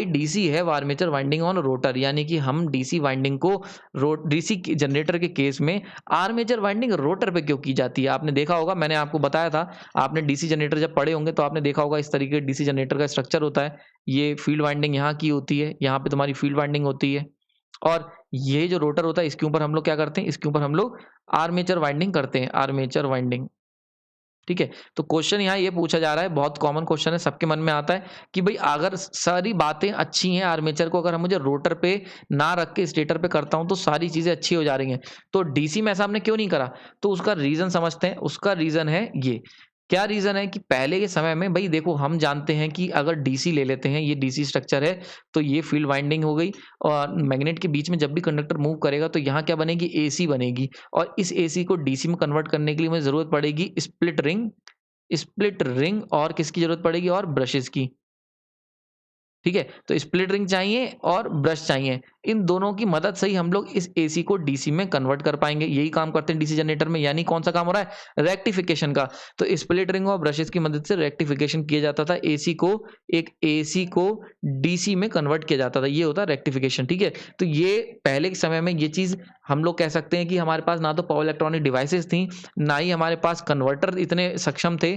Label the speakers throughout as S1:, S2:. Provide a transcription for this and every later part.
S1: DC है वो armature winding on rotor, यानी कि हम डीसी वाइंडिंग को डीसी जनरेटर के केस में आर्मेचर वाइंडिंग रोटर पे क्यों की जाती है। आपने देखा होगा, मैंने आपको बताया था, आपने डीसी जनरेटर जब पढ़े होंगे तो आपने देखा होगा इस तरीके डीसी जनरेटर का स्ट्रक्चर होता है। ये फील्ड वाइंडिंग यहाँ की होती है, यहाँ पे तुम्हारी फील्ड वाइंडिंग होती है, और ये जो रोटर होता है इसके ऊपर हम लोग क्या करते हैं, इसके ऊपर हम लोग आर्मेचर वाइंडिंग करते हैं, आर्मेचर वाइंडिंग। ठीक है, तो क्वेश्चन यहाँ ये पूछा जा रहा है, बहुत कॉमन क्वेश्चन है, सबके मन में आता है कि भाई अगर सारी बातें अच्छी हैं, आर्मेचर को अगर हम मुझे रोटर पे ना रख के स्टेटर पे करता हूं तो सारी चीजें अच्छी हो जा रही हैं, तो डीसी में ऐसा हमने क्यों नहीं करा। तो उसका रीजन समझते हैं। उसका रीजन है ये, क्या रीजन है कि पहले के समय में भाई देखो, हम जानते हैं कि अगर डीसी ले लेते हैं, ये डीसी स्ट्रक्चर है, तो ये फील्ड वाइंडिंग हो गई, और मैग्नेट के बीच में जब भी कंडक्टर मूव करेगा तो यहाँ क्या बनेगी, एसी बनेगी, और इस एसी को डीसी में कन्वर्ट करने के लिए मुझे जरूरत पड़ेगी स्प्लिट रिंग, स्प्लिट रिंग और किसकी जरूरत पड़ेगी, और ब्रशेस की। ठीक है, तो स्प्लिट रिंग चाहिए और ब्रश चाहिए, इन दोनों की मदद से ही हम लोग इस एसी को डीसी में कन्वर्ट कर पाएंगे। यही काम करते हैं डीसी जनरेटर में, यानी कौन सा काम हो रहा है, रेक्टिफिकेशन का। तो स्प्लिट रिंग और ब्रशेस की मदद से रेक्टिफिकेशन किया जाता था, एसी को, एक एसी को डीसी में कन्वर्ट किया जाता था, ये होता है रेक्टिफिकेशन। ठीक है, तो ये पहले के समय में ये चीज हम लोग कह सकते हैं कि हमारे पास ना तो पावर इलेक्ट्रॉनिक डिवाइसेस थी, ना ही हमारे पास कन्वर्टर इतने सक्षम थे,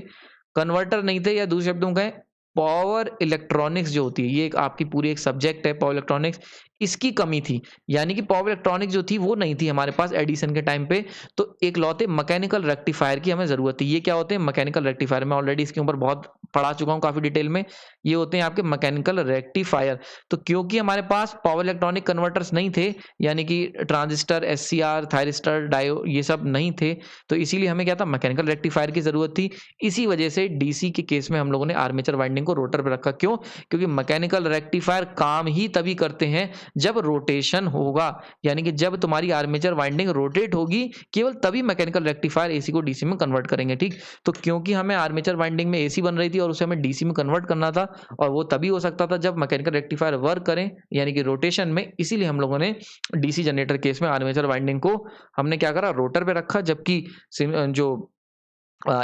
S1: कन्वर्टर नहीं थे, या दूसरे शब्दों में कहें पावर इलेक्ट्रॉनिक्स जो होती है, ये एक आपकी पूरी एक सब्जेक्ट है पावर इलेक्ट्रॉनिक्स, इसकी कमी थी। यानी कि पावर इलेक्ट्रॉनिक्स जो थी वो नहीं थी हमारे पास एडिसन के टाइम पे, तो एक लौते मैकेनिकल रेक्टिफायर की हमें जरूरत थी। ये क्या होते हैं, मैकेनिकल रेक्टिफायर, मैं ऑलरेडी इसके ऊपर बहुत पढ़ा चुका हूँ काफी डिटेल में। ये होते हैं आपके मैकेनिकल रेक्टिफायर। तो क्योंकि हमारे पास पावर इलेक्ट्रॉनिक कन्वर्टर्स नहीं थे, यानी कि ट्रांजिस्टर, एससीआर, थायरिस्टर, डायो, ये सब नहीं थे, तो इसीलिए हमें क्या था, मैकेनिकल रेक्टिफायर की जरूरत थी। इसी वजह से डीसी के केस में हम लोगों ने आर्मेचर वाइंडिंग को रोटर पर रखा। क्यों, क्योंकि मैकेनिकल रेक्टिफायर काम ही तभी करते हैं जब रोटेशन होगा, यानी कि जब तुम्हारी आर्मेचर वाइंडिंग रोटेट होगी, केवल तभी मैकेनिकल रेक्टिफायर एसी को डीसी में कन्वर्ट करेंगे। ठीक, तो क्योंकि हमें आर्मेचर वाइंडिंग में एसी बन रही थी और उसे हमें डीसी में कन्वर्ट करना था, और वो तभी हो सकता था जब मैकेनिकल रेक्टिफायर वर्क करें, यानी कि रोटेशन में, इसीलिए हम लोगों ने डीसी जनरेटर केस में आर्मेचर वाइंडिंग को हमने क्या करा, रोटर पे रखा, जबकि जो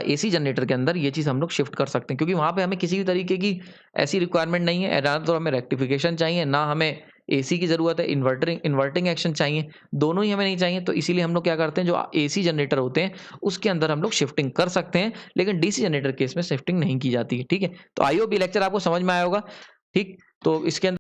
S1: एसी जनरेटर के अंदर ये चीज़ हम लोग शिफ्ट कर सकते हैं, क्योंकि वहाँ पे हमें किसी भी तरीके की ऐसी रिक्वायरमेंट नहीं है, ना तो हमें रेक्टिफिकेशन चाहिए, ना हमें एसी की ज़रूरत है, इन्वर्टिंग एक्शन चाहिए, दोनों ही हमें नहीं चाहिए। तो इसीलिए हम लोग क्या करते हैं, जो एसी जनरेटर होते हैं उसके अंदर हम लोग शिफ्टिंग कर सकते हैं, लेकिन डीसी जनरेटर केस में शिफ्टिंग नहीं की जाती है। ठीक है, तो आई होप ये लेक्चर आपको समझ में आया होगा। ठीक, तो इसके अंदर